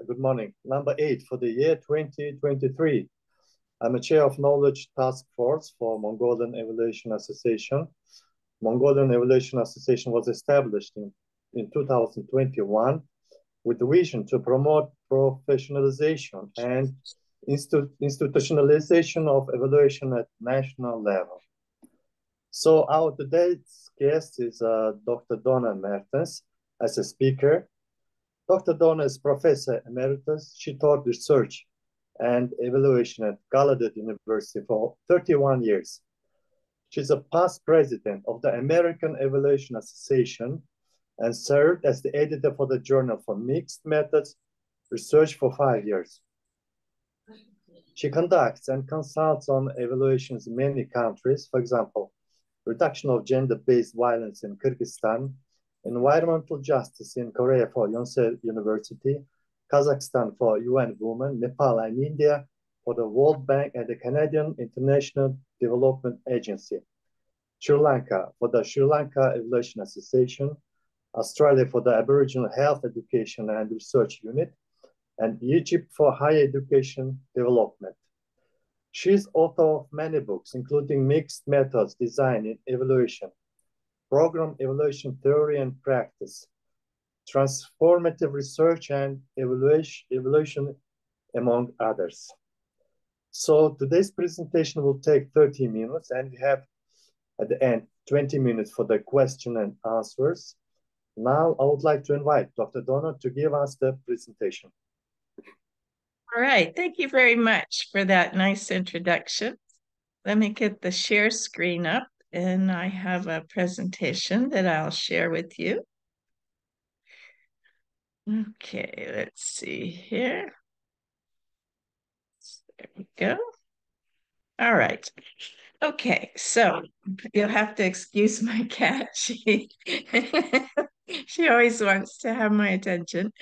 Good morning. Number 8 for the year 2023. I'm a chair of Knowledge Task Force for Mongolian Evaluation Association. Mongolian Evaluation Association was established in 2021 with the vision to promote professionalization and institutionalization of evaluation at national level. So our today's guest is Dr. Donna Mertens as a speaker. Dr. Donna is Professor Emeritus. She taught research and evaluation at Gallaudet University for 31 years. She's a past president of the American Evaluation Association and served as the editor for the Journal for Mixed Methods Research for 5 years. She conducts and consults on evaluations in many countries, for example, reduction of gender-based violence in Kyrgyzstan, environmental justice in Korea for Yonsei University, Kazakhstan for UN Women, Nepal and India for the World Bank and the Canadian International Development Agency, Sri Lanka for the Sri Lanka Evaluation Association, Australia for the Aboriginal Health Education and Research Unit, and Egypt for Higher Education Development. She's author of many books, including Mixed Methods, Design and Evaluation, Program Evaluation Theory and Practice, Transformative Research and Evaluation, among others. So today's presentation will take 30 minutes, and we have at the end 20 minutes for the question and answers. Now I would like to invite Dr. Donna to give us the presentation. All right, thank you very much for that nice introduction. Let me get the share screen up, and I have a presentation that I'll share with you. Okay, let's see here. There we go. All right. Okay, so you'll have to excuse my cat. She always wants to have my attention.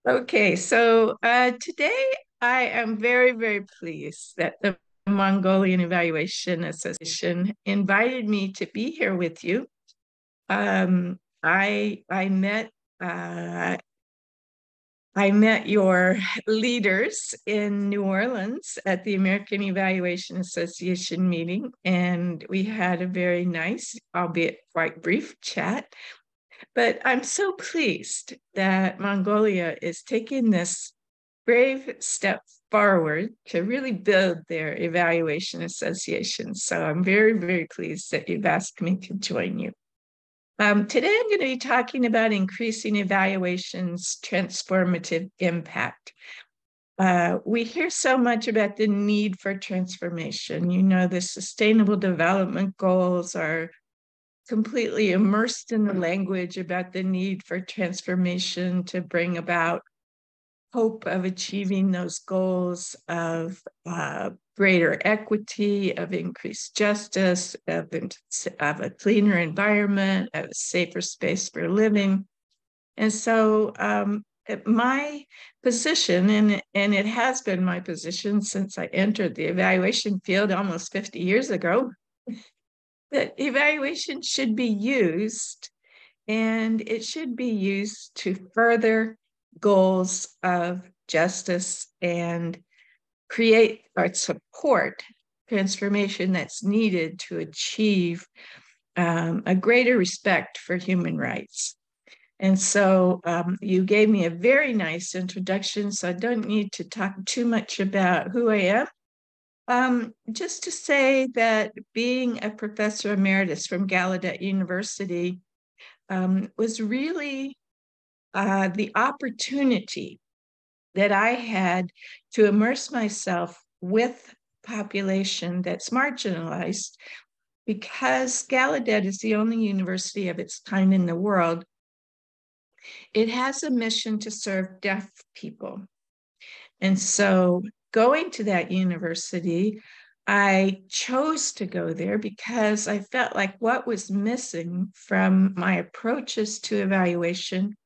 Okay, so today I am very, very pleased that the Mongolian Evaluation Association invited me to be here with you. I met your leaders in New Orleans at the American Evaluation Association meeting, and we had a very nice, albeit quite brief, chat. But I'm so pleased that Mongolia is taking this brave step forward to really build their evaluation association. So I'm very, very pleased that you've asked me to join you. Today, I'm going to be talking about increasing evaluation's transformative impact. We hear so much about the need for transformation. You know, the Sustainable Development Goals are completely immersed in the language about the need for transformation to bring about hope of achieving those goals of greater equity, of increased justice, of a cleaner environment, of a safer space for living. And so my position, and it has been my position since I entered the evaluation field almost 50 years ago, that evaluation should be used, and it should be used to further goals of justice and create or support transformation that's needed to achieve a greater respect for human rights. And so you gave me a very nice introduction, so I don't need to talk too much about who I am. Just to say that being a professor emeritus from Gallaudet University was really the opportunity that I had to immerse myself with population that's marginalized, because Gallaudet is the only university of its kind in the world. It has a mission to serve deaf people. And so going to that university, I chose to go there because I felt like what was missing from my approaches to evaluation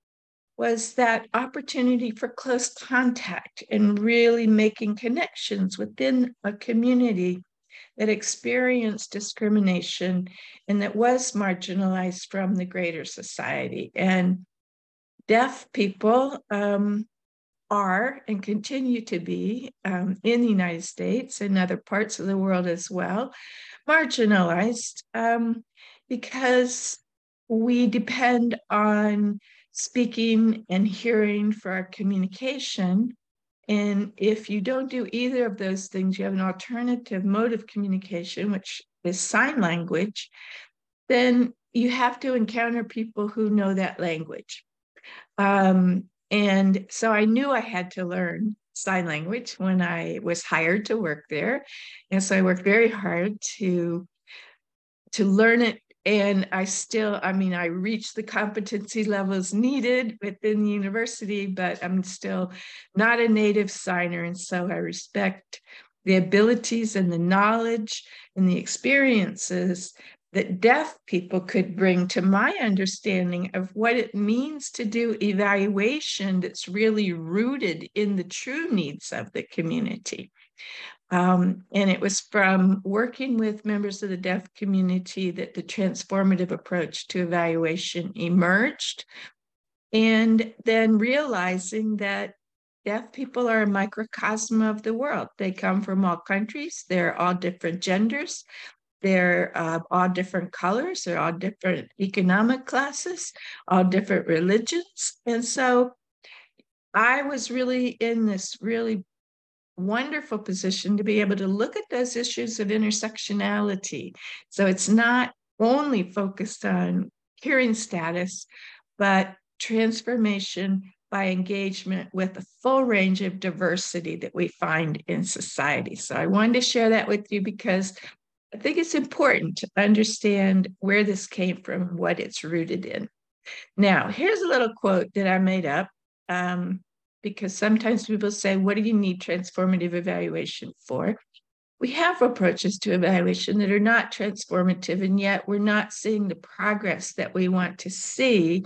was that opportunity for close contact and really making connections within a community that experienced discrimination and that was marginalized from the greater society. And deaf people are and continue to be in the United States and other parts of the world as well, marginalized because we depend on speaking and hearing for our communication. And if you don't do either of those things, you have an alternative mode of communication, which is sign language, then you have to encounter people who know that language. And so I knew I had to learn sign language when I was hired to work there. And so I worked very hard to learn it. And I reached the competency levels needed within the university, but I'm still not a native signer. And so I respect the abilities and the knowledge and the experiences that deaf people could bring to my understanding of what it means to do evaluation that's really rooted in the true needs of the community. And it was from working with members of the deaf community that the transformative approach to evaluation emerged. And then realizing that deaf people are a microcosm of the world. They come from all countries, they're all different genders, they're all different colors, they're all different economic classes, all different religions. And so I was really in this really wonderful position to be able to look at those issues of intersectionality. So it's not only focused on hearing status, but transformation by engagement with a full range of diversity that we find in society. So I wanted to share that with you because I think it's important to understand where this came from, what it's rooted in. Now, here's a little quote that I made up. Because sometimes people say, what do you need transformative evaluation for? We have approaches to evaluation that are not transformative, and yet we're not seeing the progress that we want to see.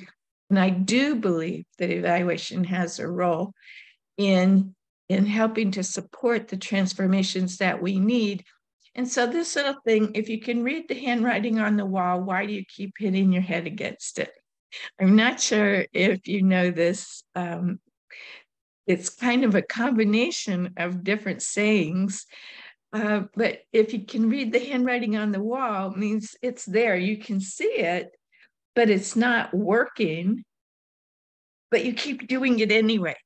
And I do believe that evaluation has a role in helping to support the transformations that we need. And so this little thing, if you can read the handwriting on the wall, why do you keep hitting your head against it? I'm not sure if you know this. It's kind of a combination of different sayings, but if you can read the handwriting on the wall, it means it's there. You can see it, but it's not working, but you keep doing it anyway.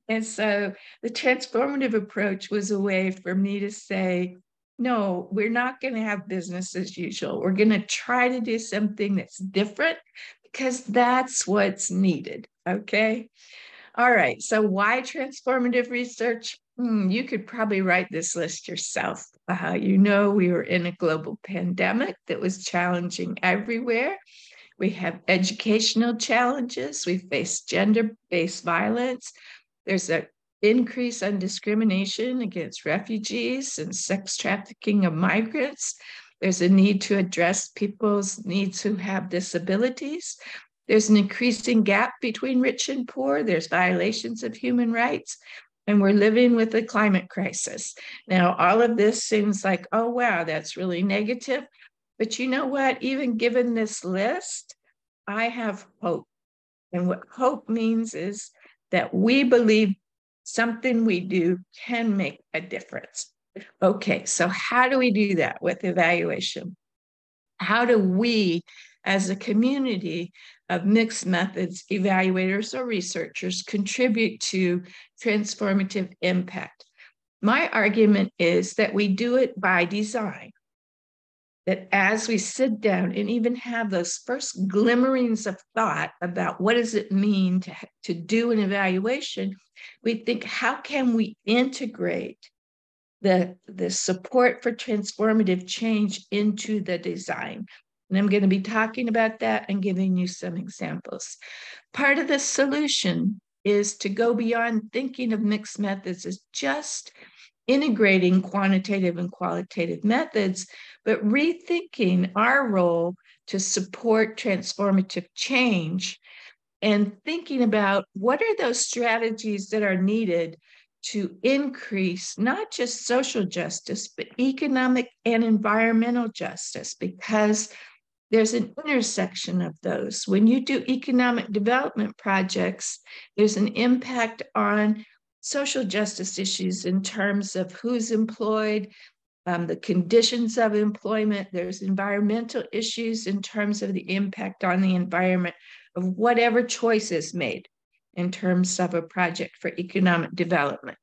And so the transformative approach was a way for me to say, no, we're not going to have business as usual. We're going to try to do something that's different because that's what's needed. Okay. All right. So why transformative research? You could probably write this list yourself. We were in a global pandemic that was challenging everywhere. We have educational challenges. We face gender-based violence. There's an increase in discrimination against refugees and sex trafficking of migrants. There's a need to address people's needs who have disabilities. There's an increasing gap between rich and poor. There's violations of human rights. And we're living with a climate crisis. Now, all of this seems like, oh, wow, that's really negative. But you know what? Even given this list, I have hope. And what hope means is that we believe something we do can make a difference. Okay, so how do we do that with evaluation? How do we, as a community of mixed methods evaluators or researchers, contribute to transformative impact? My argument is that we do it by design. That as we sit down and even have those first glimmerings of thought about what does it mean to do an evaluation, we think, how can we integrate the support for transformative change into the design? And I'm going to be talking about that and giving you some examples. Part of the solution is to go beyond thinking of mixed methods as just integrating quantitative and qualitative methods, but rethinking our role to support transformative change and thinking about what are those strategies that are needed to increase not just social justice, but economic and environmental justice, because there's an intersection of those. When you do economic development projects, there's an impact on social justice issues in terms of who's employed, the conditions of employment. There's environmental issues in terms of the impact on the environment of whatever choice is made in terms of a project for economic development.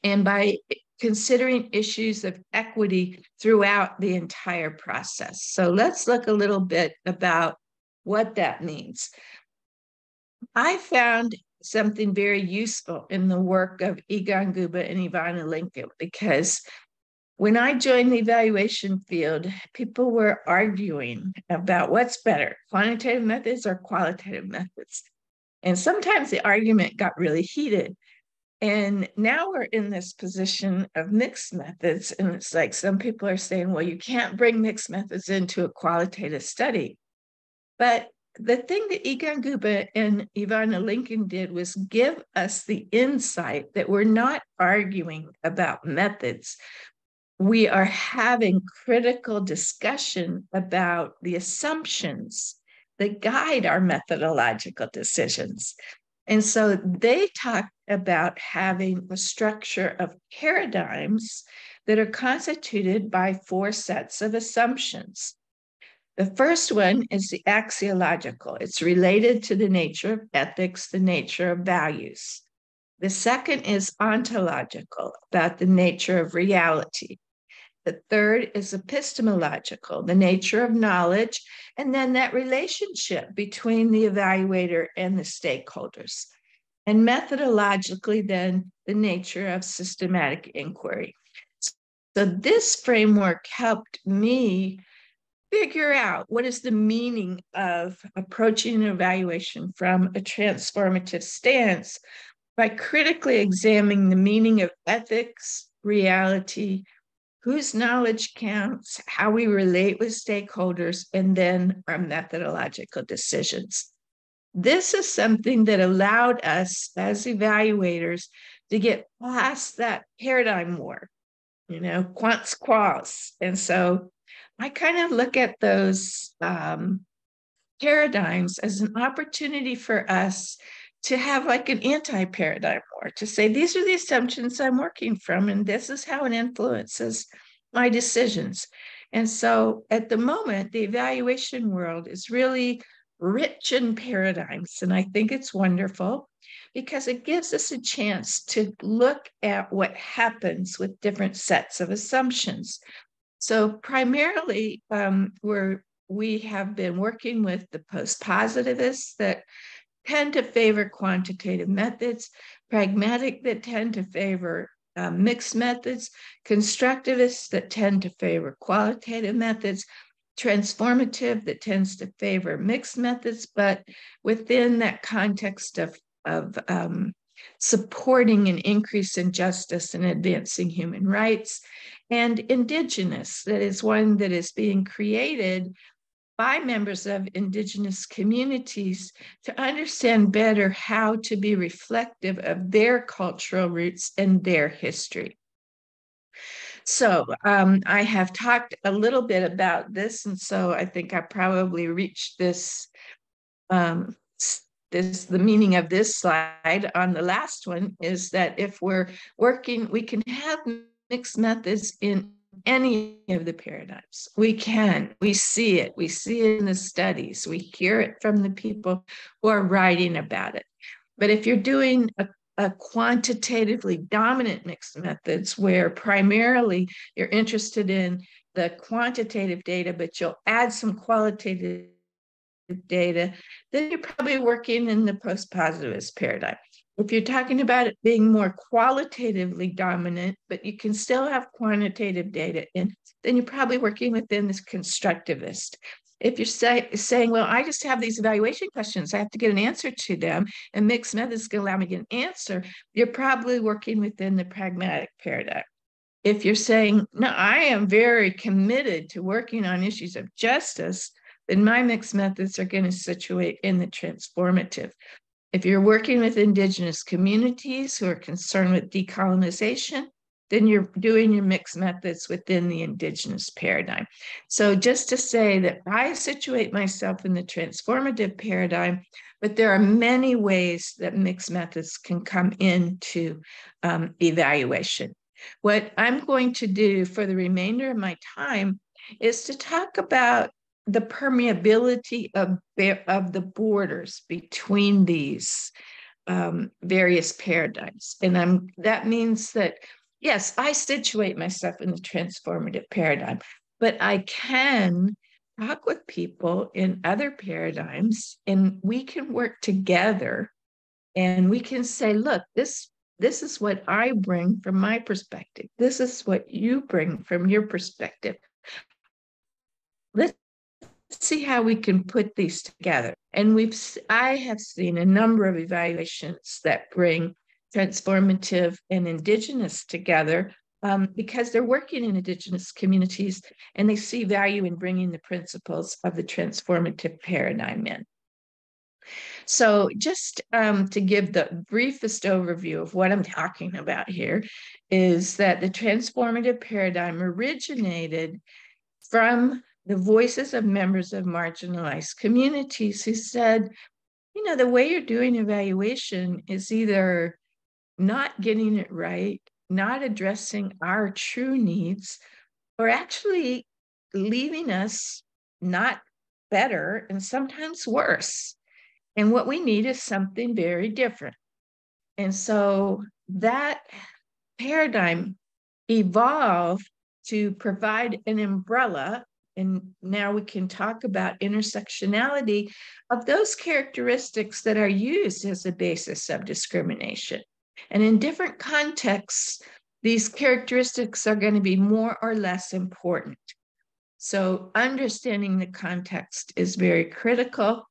And by considering issues of equity throughout the entire process. So let's look a little bit about what that means. I found something very useful in the work of Egon Guba and Ivana Lincoln, because when I joined the evaluation field, people were arguing about what's better, quantitative methods or qualitative methods. And sometimes the argument got really heated. And now we're in this position of mixed methods. And it's like some people are saying, well, you can't bring mixed methods into a qualitative study. But the thing that Egon Guba and Ivana Lincoln did was give us the insight that we're not arguing about methods. We are having critical discussion about the assumptions that guide our methodological decisions. And so they talked about having a structure of paradigms that are constituted by 4 sets of assumptions. The first one is the axiological. It's related to the nature of ethics, the nature of values. The second is ontological, about the nature of reality. The third is epistemological, the nature of knowledge, and then that relationship between the evaluator and the stakeholders. And methodologically, then, the nature of systematic inquiry. So this framework helped me figure out what is the meaning of approaching an evaluation from a transformative stance by critically examining the meaning of ethics, reality, whose knowledge counts, how we relate with stakeholders, and then our methodological decisions. This is something that allowed us as evaluators to get past that paradigm war, quants quals. And so I kind of look at those paradigms as an opportunity for us to have like an anti-paradigm war, to say, these are the assumptions I'm working from, and this is how it influences my decisions. And so at the moment, the evaluation world is really rich in paradigms. And I think it's wonderful because it gives us a chance to look at what happens with different sets of assumptions. So primarily, we have been working with the post-positivists that tend to favor quantitative methods, pragmatic that tend to favor mixed methods, constructivists that tend to favor qualitative methods, transformative that tends to favor mixed methods, but within that context of supporting an increase in justice and advancing human rights, and indigenous, that is one that is being created by members of indigenous communities to understand better how to be reflective of their cultural roots and their history. So I have talked a little bit about this, and so I think I probably reached the meaning of this slide on the last one is that if we're working, we can have mixed methods in any of the paradigms. We see it in the studies, we hear it from the people who are writing about it. But if you're doing a quantitatively dominant mixed methods where primarily you're interested in the quantitative data, but you'll add some qualitative data, then you're probably working in the post-positivist paradigm. If you're talking about it being more qualitatively dominant, but you can still have quantitative data in, then you're probably working within this constructivist. If you're saying, well, I just have these evaluation questions, I have to get an answer to them, and mixed methods can allow me to get an answer, you're probably working within the pragmatic paradigm. If you're saying, no, I am very committed to working on issues of justice, then my mixed methods are going to situate in the transformative. If you're working with indigenous communities who are concerned with decolonization, then you're doing your mixed methods within the Indigenous paradigm. So just to say that I situate myself in the transformative paradigm, but there are many ways that mixed methods can come into evaluation. What I'm going to do for the remainder of my time is to talk about the permeability of the borders between these various paradigms. And that means that, yes, I situate myself in the transformative paradigm, but I can talk with people in other paradigms, and we can work together, and we can say, look, this is what I bring from my perspective. This is what you bring from your perspective. Let's see how we can put these together. And I have seen a number of evaluations that bring transformative and Indigenous together because they're working in Indigenous communities and they see value in bringing the principles of the transformative paradigm in. So just to give the briefest overview of what I'm talking about here is that the transformative paradigm originated from the voices of members of marginalized communities who said, you know, the way you're doing evaluation is either not getting it right, not addressing our true needs, or actually leaving us not better and sometimes worse. And what we need is something very different. And so that paradigm evolved to provide an umbrella. And now we can talk about intersectionality of those characteristics that are used as a basis of discrimination. And in different contexts, these characteristics are going to be more or less important. So understanding the context is very critical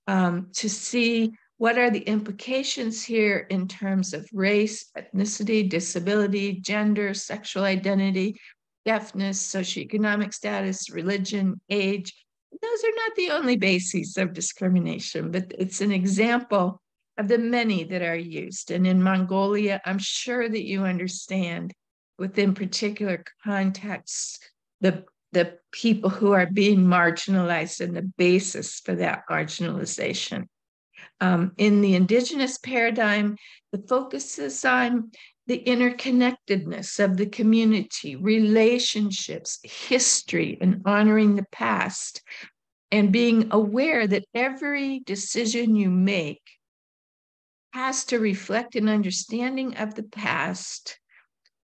to see what are the implications here in terms of race, ethnicity, disability, gender, sexual identity, deafness, socioeconomic status, religion, age. Those are not the only bases of discrimination, but it's an example of the many that are used. And in Mongolia, I'm sure that you understand within particular contexts the people who are being marginalized and the basis for that marginalization. In the Indigenous paradigm, the focus is on the interconnectedness of the community, relationships, history, and honoring the past, and being aware that every decision you make has to reflect an understanding of the past,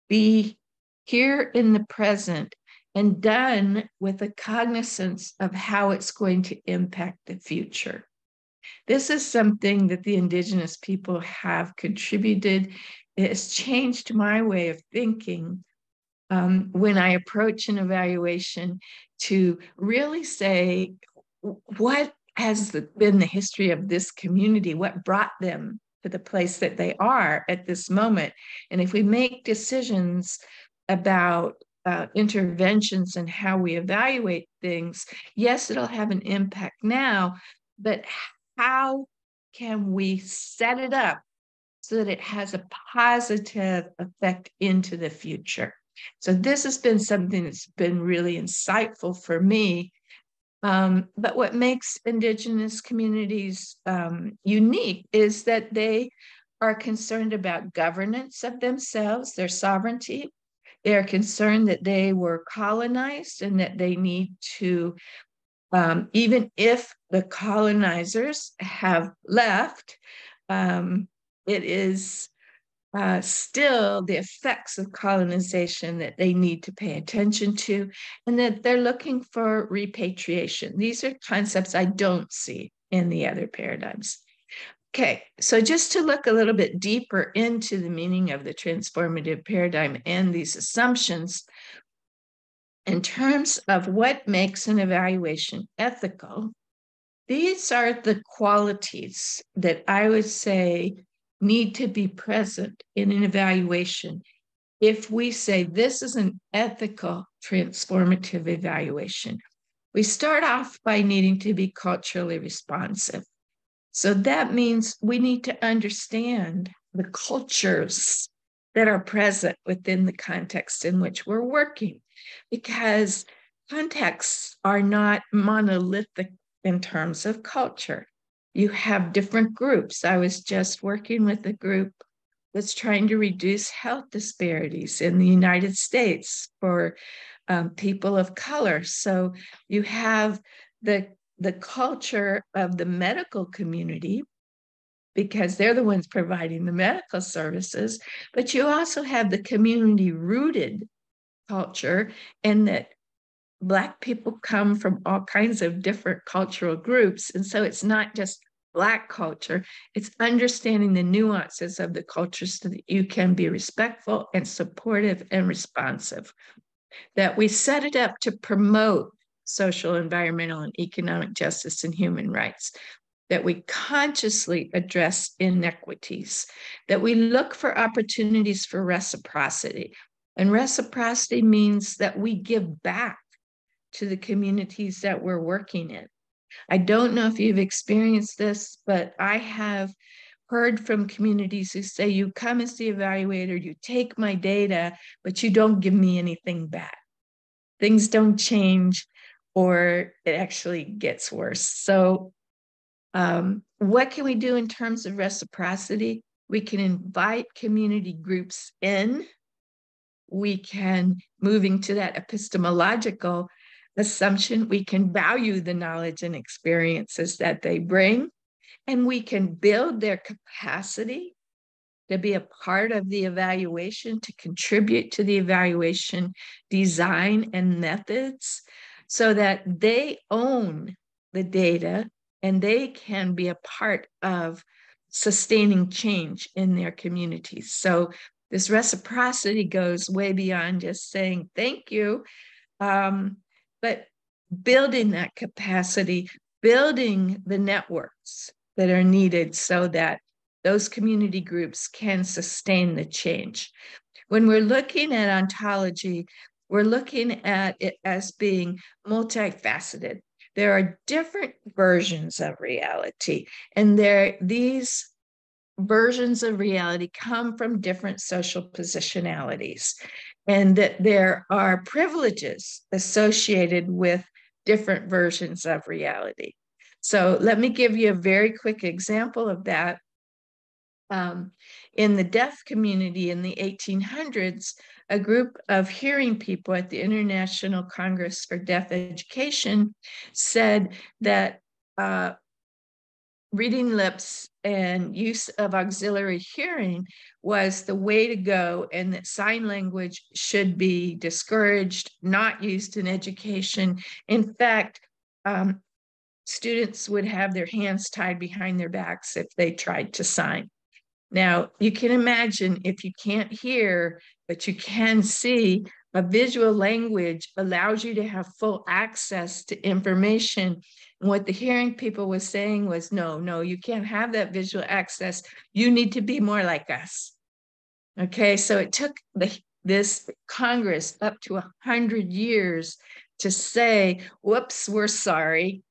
be here in the present, and done with a cognizance of how it's going to impact the future. This is something that the Indigenous people have contributed. It has changed my way of thinking when I approach an evaluation to really say, what has been the history of this community? What brought them to the place that they are at this moment? And if we make decisions about interventions and how we evaluate things, yes, it'll have an impact now, but how can we set it up so that it has a positive effect into the future? So this has been something that's been really insightful for me. But what makes Indigenous communities unique is that they are concerned about governance of themselves, their sovereignty. They are concerned that they were colonized and that they need to, even if the colonizers have left, it is still the effects of colonization that they need to pay attention to, and that they're looking for repatriation. These are concepts I don't see in the other paradigms. Okay, so just to look a little bit deeper into the meaning of the transformative paradigm and these assumptions, in terms of what makes an evaluation ethical, these are the qualities that I would say need to be present in an evaluation if we say this is an ethical transformative evaluation. We start off by needing to be culturally responsive. So that means we need to understand the cultures that are present within the context in which we're working, because contexts are not monolithic in terms of culture. You have different groups. I was just working with a group that's trying to reduce health disparities in the United States for people of color. So you have the culture of the medical community, because they're the ones providing the medical services, but you also have the community-rooted culture, and that Black people come from all kinds of different cultural groups. And so it's not just Black culture, it's understanding the nuances of the culture so that you can be respectful and supportive and responsive. That we set it up to promote social, environmental, and economic justice and human rights. That we consciously address inequities, that we look for opportunities for reciprocity. And reciprocity means that we give back to the communities that we're working in. I don't know if you've experienced this, but I have heard from communities who say, you come as the evaluator, you take my data, but you don't give me anything back. Things don't change, or it actually gets worse. So what can we do in terms of reciprocity? We can invite community groups in. We can, moving to that epistemological assumption, we can value the knowledge and experiences that they bring, and we can build their capacity to be a part of the evaluation, to contribute to the evaluation design and methods, so that they own the data and they can be a part of sustaining change in their communities. So this reciprocity goes way beyond just saying thank you, but building that capacity, building the networks that are needed so that those community groups can sustain the change. When we're looking at ontology, we're looking at it as being multifaceted. There are different versions of reality, and these versions of reality come from different social positionalities, and that there are privileges associated with different versions of reality. So let me give you a very quick example of that. In the deaf community in the 1800s, a group of hearing people at the International Congress for Deaf Education said that reading lips and use of auxiliary hearing was the way to go, and that sign language should be discouraged, not used in education. In fact, students would have their hands tied behind their backs if they tried to sign. Now, you can imagine, if you can't hear, but you can see, a visual language allows you to have full access to information. And what the hearing people was saying was, no, you can't have that visual access. You need to be more like us. Okay, so it took this Congress up to 100 years to say, whoops, we're sorry.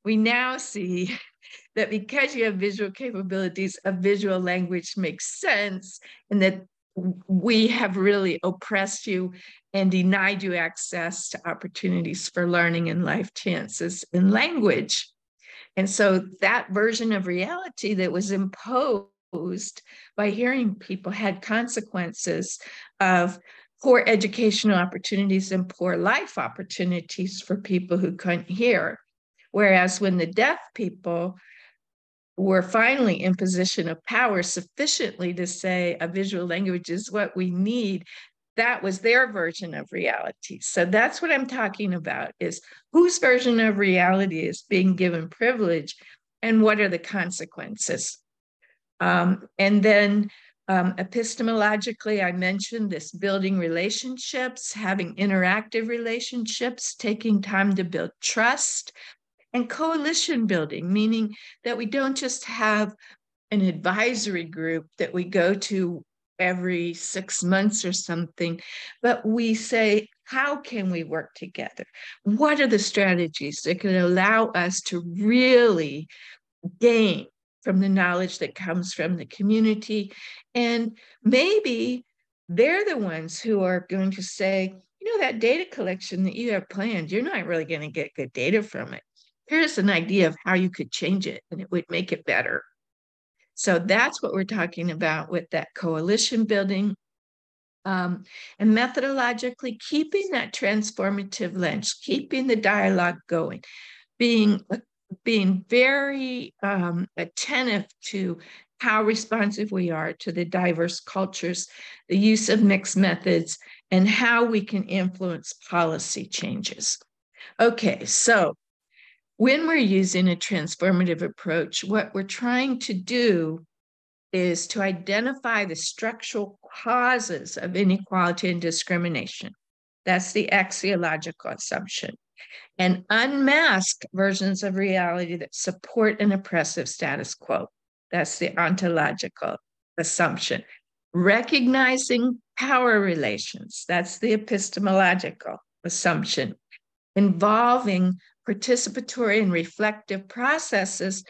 We now see that because you have visual capabilities, a visual language makes sense, and that we have really oppressed you and denied you access to opportunities for learning and life chances in language. And so that version of reality that was imposed by hearing people had consequences of poor educational opportunities and poor life opportunities for people who couldn't hear. Whereas when the deaf people were finally in position of power sufficiently to say a visual language is what we need, that was their version of reality. So that's what I'm talking about, is whose version of reality is being given privilege and what are the consequences. And then epistemologically, I mentioned this building relationships, having interactive relationships, taking time to build trust, and coalition building, meaning that we don't just have an advisory group that we go to every 6 months or something, but we say, how can we work together? What are the strategies that can allow us to really gain from the knowledge that comes from the community? And maybe they're the ones who are going to say, that data collection that you have planned, you're not really going to get good data from it. Here's an idea of how you could change it and it would make it better. So that's what we're talking about with that coalition building. And methodologically keeping that transformative lens, keeping the dialogue going, being very attentive to how responsive we are to the diverse cultures, the use of mixed methods, and how we can influence policy changes. Okay, so when we're using a transformative approach, what we're trying to do is to identify the structural causes of inequality and discrimination. That's the axiological assumption. And unmask versions of reality that support an oppressive status quo. That's the ontological assumption. Recognizing power relations. That's the epistemological assumption. Involving participatory and reflective processes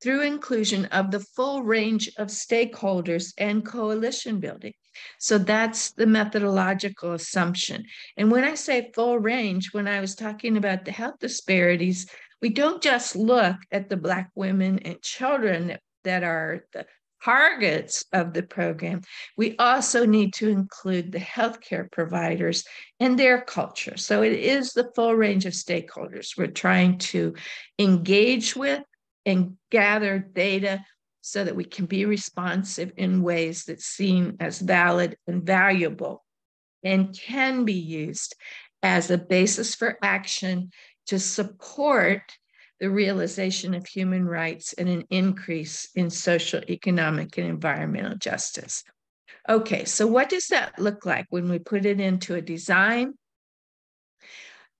through inclusion of the full range of stakeholders and coalition building. So that's the methodological assumption. And when I say full range, when I was talking about the health disparities, we don't just look at the Black women and children that are the targets of the program. We also need to include the healthcare providers and their culture. So it is the full range of stakeholders we're trying to engage with and gather data so that we can be responsive in ways that's seen as valid and valuable and can be used as a basis for action to support the realization of human rights and an increase in social, economic, and environmental justice. Okay, so what does that look like when we put it into a design?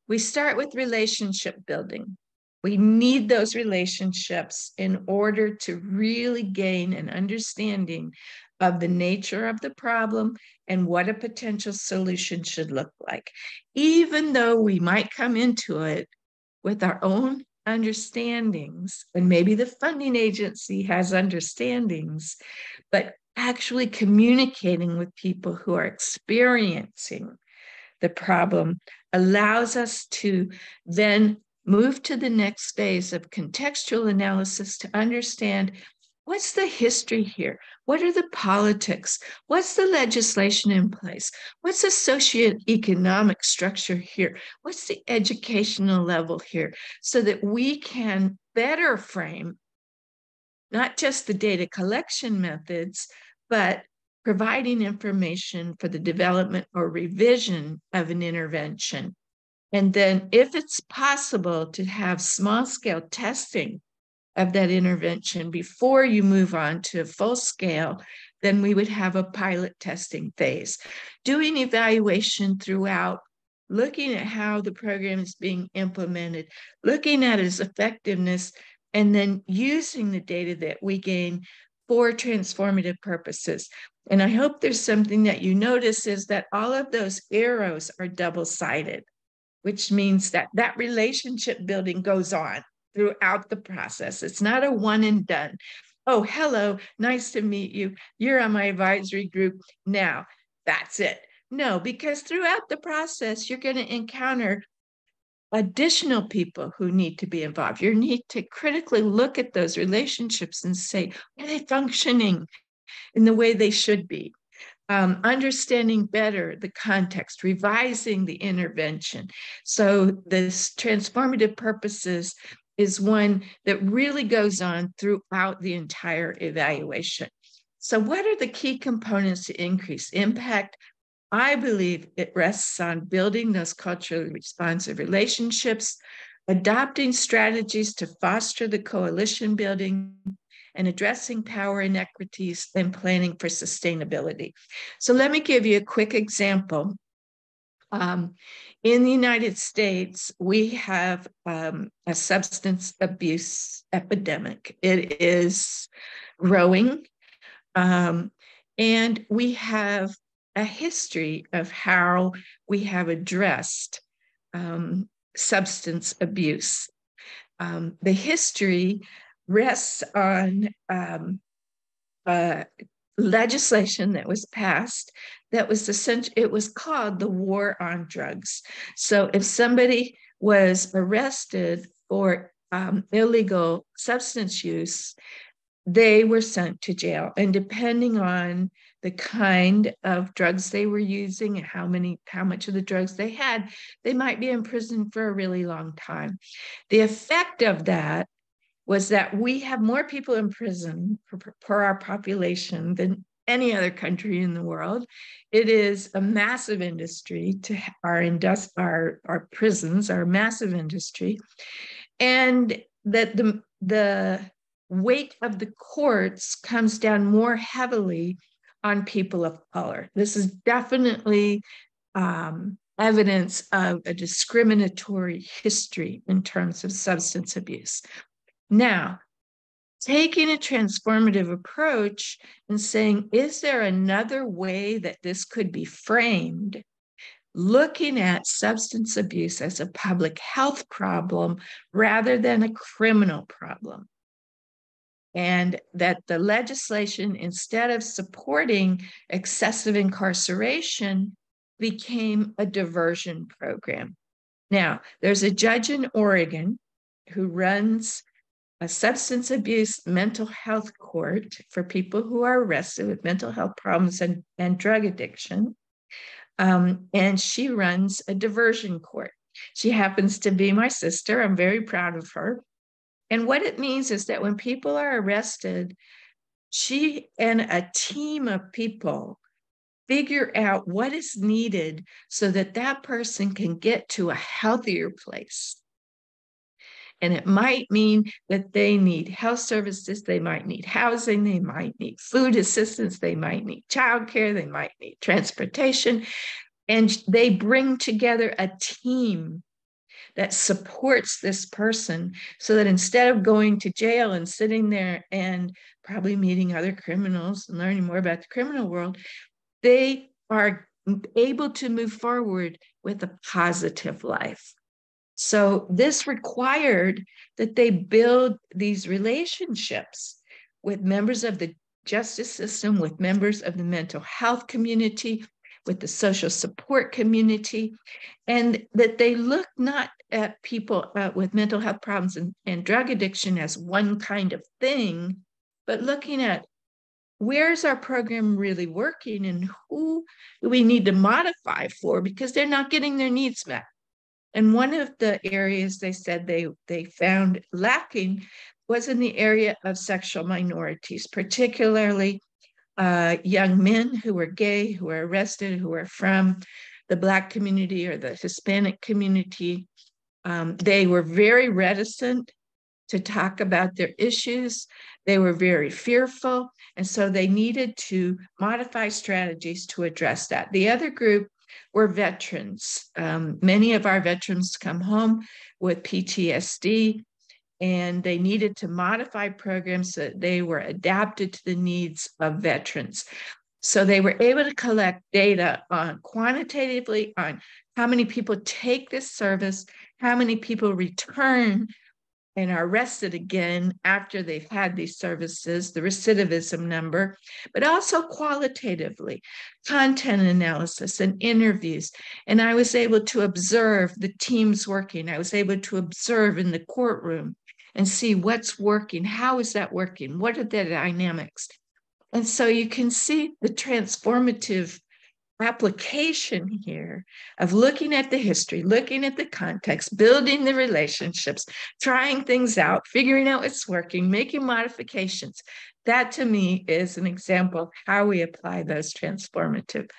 We start with relationship building. We need those relationships in order to really gain an understanding of the nature of the problem and what a potential solution should look like. Even though we might come into it with our own understandings, and maybe the funding agency has understandings, but actually communicating with people who are experiencing the problem allows us to then move to the next phase of contextual analysis to understand what's the history here? What are the politics? What's the legislation in place? What's the socioeconomic structure here? What's the educational level here? So that we can better frame not just the data collection methods, but providing information for the development or revision of an intervention. And then if it's possible to have small scale testing of that intervention before you move on to full scale, then we would have a pilot testing phase. Doing evaluation throughout, looking at how the program is being implemented, looking at its effectiveness, and then using the data that we gain for transformative purposes. And I hope there's something that you notice is that all of those arrows are double-sided, which means that that relationship building goes on throughout the process. It's not a one and done. Oh, hello, nice to meet you. You're on my advisory group. Now, that's it. No, because throughout the process, you're going to encounter additional people who need to be involved. You need to critically look at those relationships and say, are they functioning in the way they should be? Understanding better the context, revising the intervention. So this transformative purposes is one that really goes on throughout the entire evaluation. So what are the key components to increase impact? I believe it rests on building those culturally responsive relationships, adopting strategies to foster the coalition building, and addressing power inequities and planning for sustainability. So let me give you a quick example. In the United States, we have a substance abuse epidemic. It is growing, and we have a history of how we have addressed substance abuse. The history rests on legislation that was passed that was essential. It was called the War on Drugs. So if somebody was arrested for illegal substance use, they were sent to jail. And depending on the kind of drugs they were using and how much of the drugs they had, they might be in prison for a really long time. The effect of that was that we have more people in prison per our population than any other country in the world. It is a massive industry. To our prisons are a massive industry, and that the weight of the courts comes down more heavily on people of color. This is definitely evidence of a discriminatory history in terms of substance abuse. Now, taking a transformative approach and saying, is there another way that this could be framed? Looking at substance abuse as a public health problem rather than a criminal problem. And that the legislation, instead of supporting excessive incarceration, became a diversion program. Now, there's a judge in Oregon who runs a substance abuse mental health court for people who are arrested with mental health problems and drug addiction. And she runs a diversion court. She happens to be my sister. I'm very proud of her. And what it means is that when people are arrested, she and a team of people figure out what is needed so that that person can get to a healthier place. And it might mean that they need health services, they might need housing, they might need food assistance, they might need childcare, they might need transportation. And they bring together a team that supports this person so that instead of going to jail and sitting there and probably meeting other criminals and learning more about the criminal world, they are able to move forward with a positive life. So this required that they build these relationships with members of the justice system, with members of the mental health community, with the social support community, and that they look not at people with mental health problems and drug addiction as one kind of thing, but looking at where's our program really working and who do we need to modify for because they're not getting their needs met. And one of the areas they said they found lacking was in the area of sexual minorities, particularly young men who were gay, who were arrested, who were from the Black community or the Hispanic community. They were very reticent to talk about their issues. They were very fearful. And so they needed to modify strategies to address that. The other group were veterans. Many of our veterans come home with PTSD, and they needed to modify programs so that they were adapted to the needs of veterans. So they were able to collect data on quantitatively on how many people take this service, how many people return and are arrested again after they've had these services, the recidivism number, but also qualitatively, content analysis and interviews. And I was able to observe the teams working. I was able to observe in the courtroom and see what's working, how is that working, what are the dynamics. And so you can see the transformative application here of looking at the history, looking at the context, building the relationships, trying things out, figuring out what's working, making modifications. That to me is an example of how we apply those transformative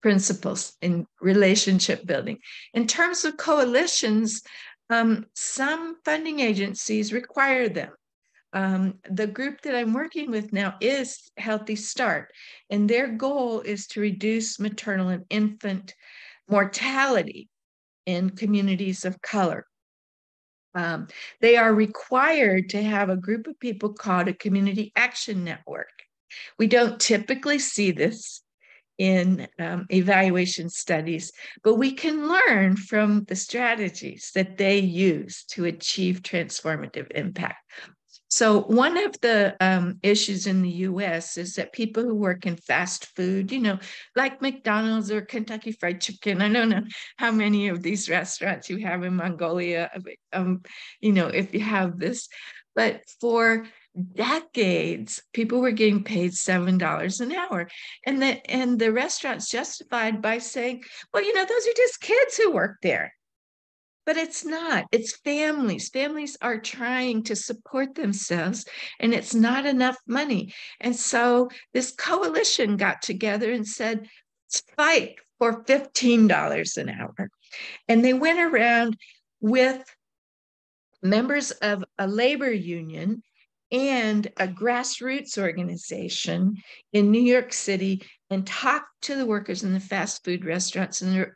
principles in relationship building. In terms of coalitions, some funding agencies require them. The group that I'm working with now is Healthy Start, and their goal is to reduce maternal and infant mortality in communities of color. They are required to have a group of people called a community action network. We don't typically see this in evaluation studies, but we can learn from the strategies that they use to achieve transformative impact. So one of the issues in the US is that people who work in fast food, like McDonald's or Kentucky Fried Chicken, I don't know how many of these restaurants you have in Mongolia, if you have this, but for decades, people were getting paid $7 an hour. And the restaurants justified by saying, well, those are just kids who work there. But it's not. It's families. Families are trying to support themselves, and it's not enough money. And so this coalition got together and said, let's fight for $15 an hour. And they went around with members of a labor union and a grassroots organization in New York City and talked to the workers in the fast food restaurants. And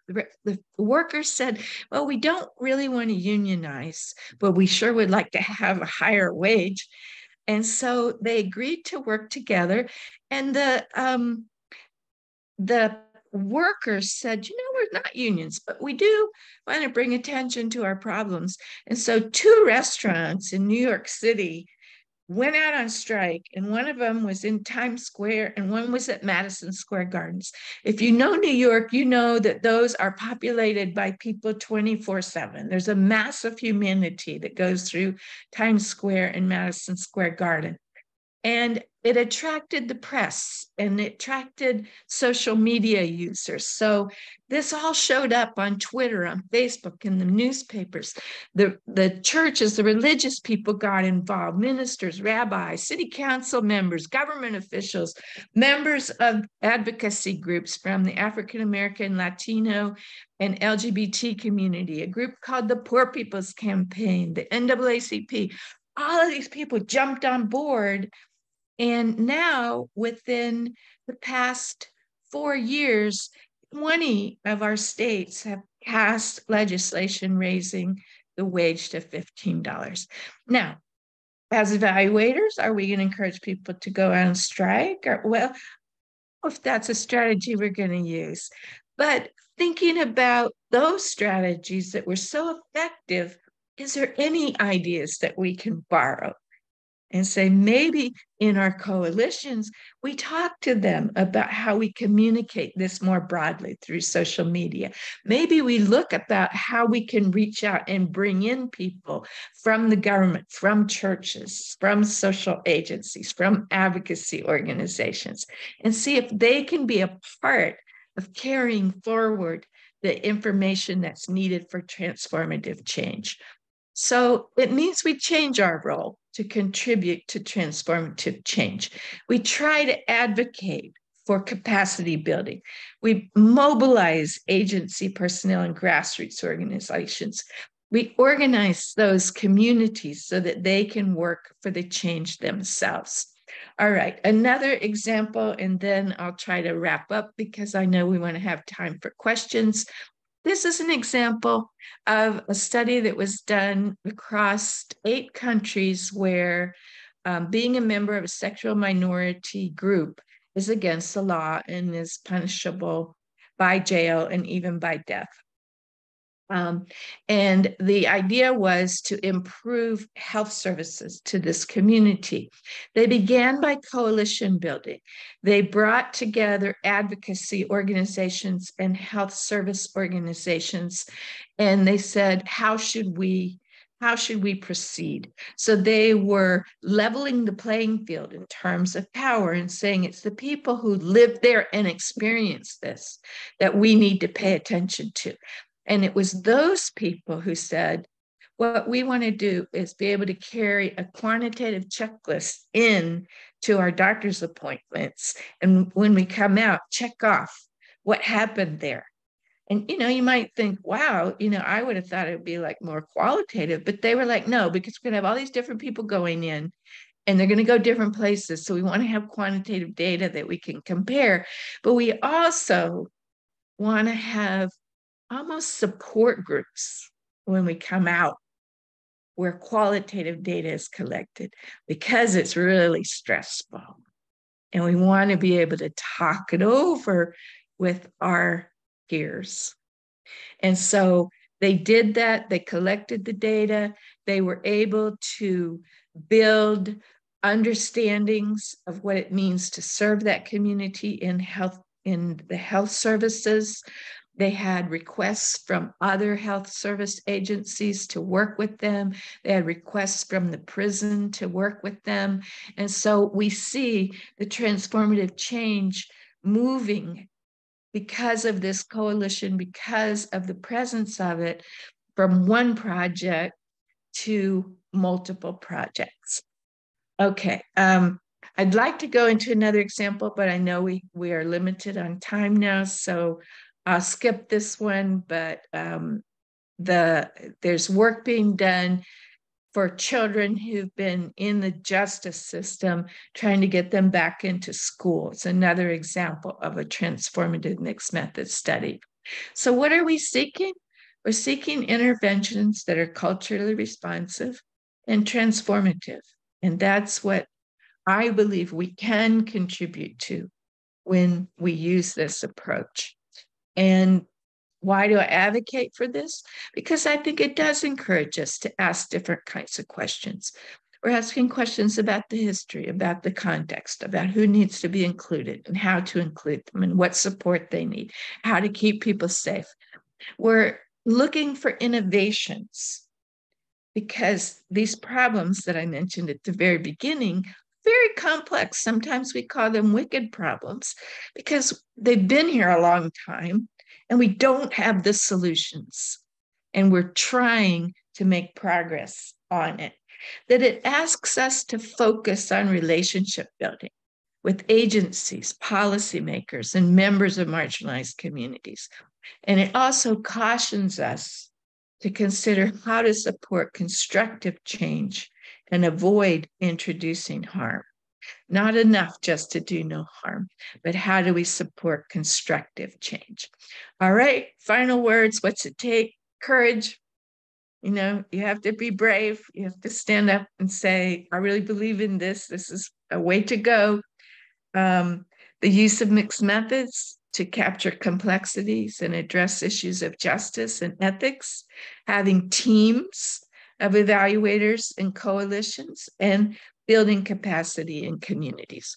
the workers said, well, we don't really want to unionize, but we sure would like to have a higher wage. And so they agreed to work together. And the workers said, we're not unions, but we do want to bring attention to our problems. And so 2 restaurants in New York City went out on strike, and one of them was in Times Square and one was at Madison Square Gardens. If you know New York, you know that those are populated by people 24/7. There's a mass of humanity that goes through Times Square and Madison Square Garden. And it attracted the press and it attracted social media users. So this all showed up on Twitter, on Facebook, in the newspapers. The churches, the religious people got involved, ministers, rabbis, city council members, government officials, members of advocacy groups from the African American, Latino, and LGBT community, a group called the Poor People's Campaign, the NAACP. All of these people jumped on board. And now, within the past 4 years, 20 of our states have passed legislation raising the wage to $15. Now, as evaluators, are we going to encourage people to go out and strike? Well, if that's a strategy we're going to use. But thinking about those strategies that were so effective, is there any ideas that we can borrow? And say, maybe in our coalitions, we talk to them about how we communicate this more broadly through social media. Maybe we look about how we can reach out and bring in people from the government, from churches, from social agencies, from advocacy organizations, and see if they can be a part of carrying forward the information that's needed for transformative change. So it means we change our role to contribute to transformative change. We try to advocate for capacity building. We mobilize agency personnel and grassroots organizations. We organize those communities so that they can work for the change themselves. All right, another example, and then I'll try to wrap up because I know we want to have time for questions. This is an example of a study that was done across 8 countries where being a member of a sexual minority group is against the law and is punishable by jail and even by death. And the idea was to improve health services to this community. They began by coalition building. They brought together advocacy organizations and health service organizations, and they said, how should we proceed? So they were leveling the playing field in terms of power and saying it's the people who live there and experience this that we need to pay attention to. And it was those people who said, what we want to do is be able to carry a quantitative checklist in to our doctor's appointments. And when we come out, check off what happened there. And, you might think, wow, I would have thought it would be like more qualitative, but they were like, no, because we're going to have all these different people going in and they're going to go different places. So we want to have quantitative data that we can compare, but we also want to have almost support groups when we come out where qualitative data is collected because it's really stressful. And we want to be able to talk it over with our peers. And so they did that. They collected the data. They were able to build understandings of what it means to serve that community in the health services. They had requests from other health service agencies to work with them. They had requests from the prison to work with them. And so we see the transformative change moving because of this coalition, because of the presence of it, from one project to multiple projects. Okay, I'd like to go into another example, but I know we are limited on time now, so I'll skip this one, but there's work being done for children who've been in the justice system, trying to get them back into school. It's another example of a transformative mixed method study. So what are we seeking? We're seeking interventions that are culturally responsive and transformative. And that's what I believe we can contribute to when we use this approach. And why do I advocate for this? Because I think it does encourage us to ask different kinds of questions. We're asking questions about the history, about the context, about who needs to be included and how to include them and what support they need, how to keep people safe. We're looking for innovations because these problems that I mentioned at the very beginning, very complex. Sometimes we call them wicked problems because they've been here a long time and we don't have the solutions. And we're trying to make progress on it. That it asks us to focus on relationship building with agencies, policymakers, and members of marginalized communities. And it also cautions us to consider how to support constructive change and avoid introducing harm. Not enough just to do no harm, but how do we support constructive change? All right, final words. What's it take? Courage. You know, you have to be brave. You have to stand up and say, I really believe in this. This is a way to go. The use of mixed methods to capture complexities and address issues of justice and ethics, having teams of evaluators and coalitions, and building capacity in communities.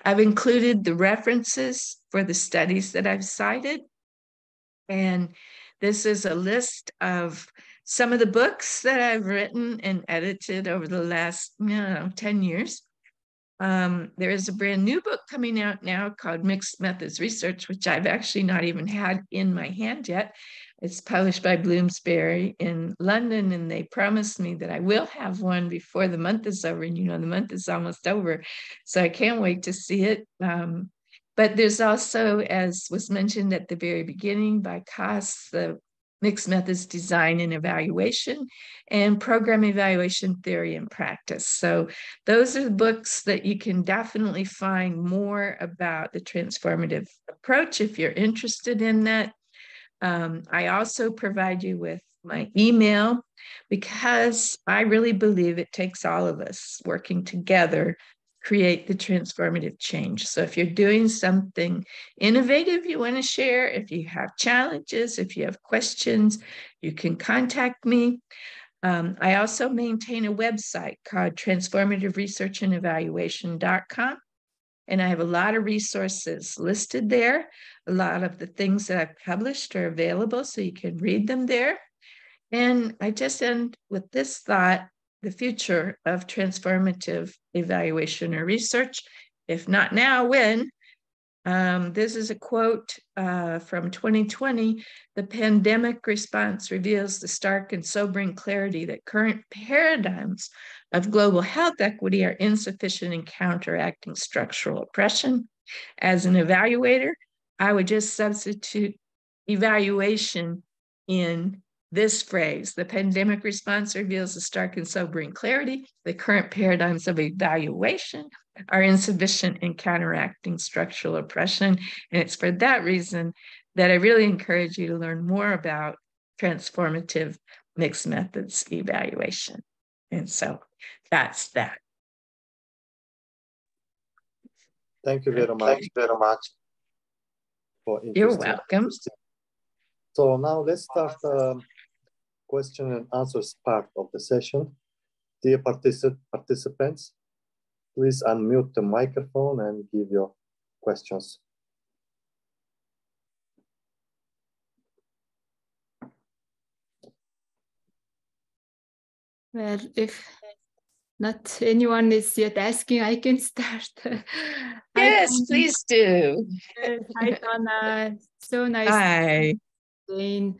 I've included the references for the studies that I've cited, and this is a list of some of the books that I've written and edited over the last 10 years. There is a brand new book coming out now called Mixed Methods Research, which I've actually not even had in my hand yet. It's published by Bloomsbury in London, and they promised me that I will have one before the month is over. And you know, the month is almost over, so I can't wait to see it. But there's also, as was mentioned at the very beginning by Cass, the Mixed Methods Design and Evaluation, and Program Evaluation Theory and Practice. So those are the books that you can definitely find more about the transformative approach if you're interested in that. I also provide you with my email because I really believe it takes all of us working together create the transformative change. So if you're doing something innovative you want to share, if you have challenges, if you have questions, you can contact me. I also maintain a website called transformativeresearchandevaluation.com. And I have a lot of resources listed there. A lot of the things that I've published are available, so you can read them there. And I just end with this thought: the future of transformative evaluation or research, if not now, when? This is a quote from 2020. The pandemic response reveals the stark and sobering clarity that current paradigms of global health equity are insufficient in counteracting structural oppression. As an evaluator, I would just substitute evaluation in this phrase: the pandemic response reveals a stark and sobering clarity. The current paradigms of evaluation are insufficient in counteracting structural oppression. And it's for that reason that I really encourage you to learn more about transformative mixed methods evaluation. And so that's that. Thank you very much. Thank you very much. You're welcome. So now let's start the question and answers part of the session. Dear participants, please unmute the microphone and give your questions. Well, if not anyone is yet asking, I can start. Yes, please do. Hi, Donna. So nice. Hi. Jane.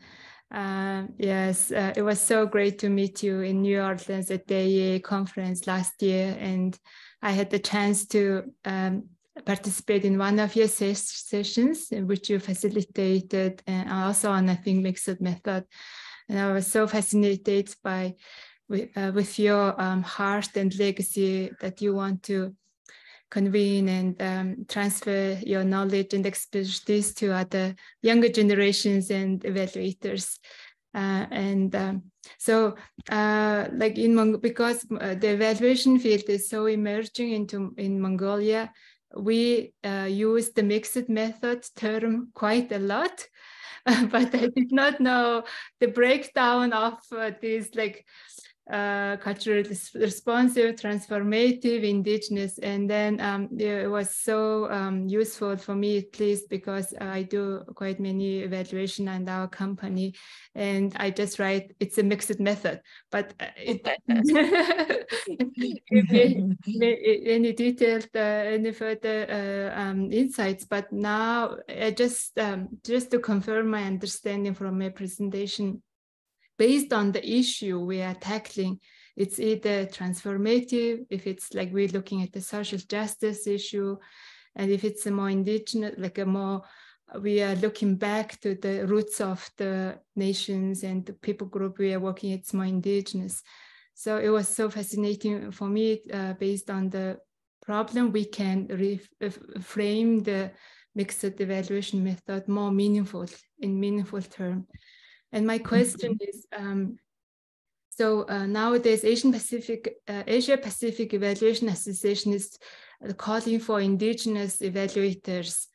Yes, it was so great to meet you in New Orleans at the AEA conference last year, and I had the chance to participate in one of your sessions in which you facilitated, and also on, I think, mixed method. And I was so fascinated by with your heart and legacy that you want to convene and transfer your knowledge and expertise to other younger generations and evaluators. So like because the evaluation field is so emerging in Mongolia, we use the mixed method term quite a lot. But I did not know the breakdown of these like culturally responsive, transformative, indigenous, and then it was so useful for me, at least because I do quite many evaluation in our company, and I just write it's a mixed method, but any detailed, any further insights. But now, just to confirm my understanding from my presentation, based on the issue we are tackling, it's either transformative, if it's like we're looking at the social justice issue, and if it's a more indigenous, like a more, we are looking back to the roots of the nations and the people group we are working, it's more indigenous. So it was so fascinating for me, based on the problem, we can frame the mixed evaluation method more meaningful, in meaningful terms. And my question is, so nowadays Asia Pacific Evaluation Association is calling for indigenous evaluators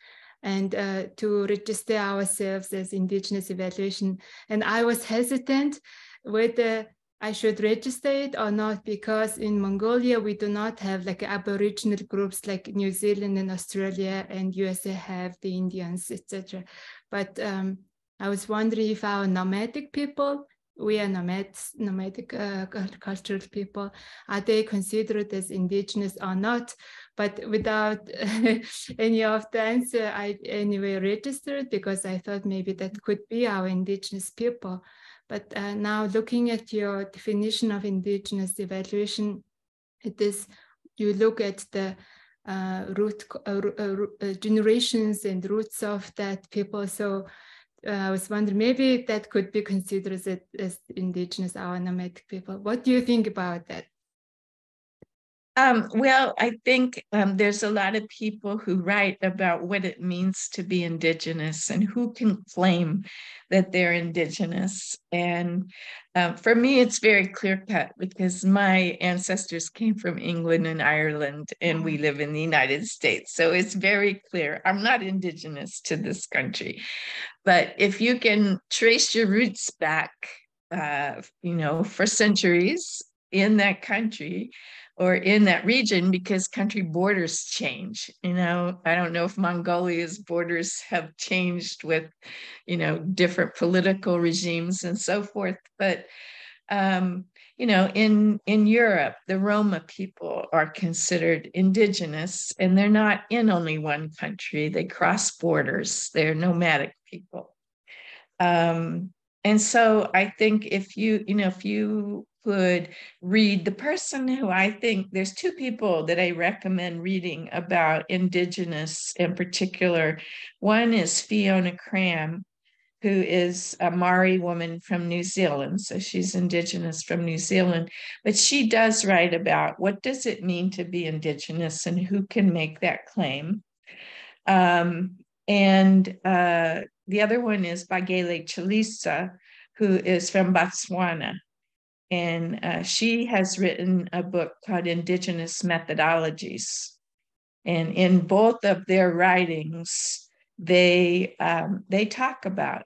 and to register ourselves as indigenous evaluation. And I was hesitant whether I should register it or not, because in Mongolia, we do not have like Aboriginal groups like New Zealand and Australia and USA have the Indians, etc. But I was wondering if our nomadic people, we are nomadic cultural people, are they considered as indigenous or not? But without any of the answer, I anyway registered because I thought maybe that could be our indigenous people. But now looking at your definition of indigenous evaluation, it is, you look at the generations and roots of that people. So I was wondering, maybe that could be considered as indigenous, our nomadic people. What do you think about that? Well, I think there's a lot of people who write about what it means to be indigenous and who can claim that they're indigenous. And for me, it's very clear-cut because my ancestors came from England and Ireland, and we live in the United States. So it's very clear. I'm not indigenous to this country. But if you can trace your roots back, for centuries in that country, or in that region, because country borders change. I don't know if Mongolia's borders have changed with, different political regimes and so forth. But, in Europe, the Roma people are considered indigenous, and they're not in only one country. They cross borders. They're nomadic people. And so I think if you could read the person who I think, there's two people that I recommend reading about indigenous in particular. One is Fiona Cram, who is a Maori woman from New Zealand. So she's indigenous from New Zealand, but she does write about what does it mean to be indigenous and who can make that claim. The other one is Bagele Chalisa, who is from Botswana. And she has written a book called Indigenous Methodologies. And in both of their writings, they talk about,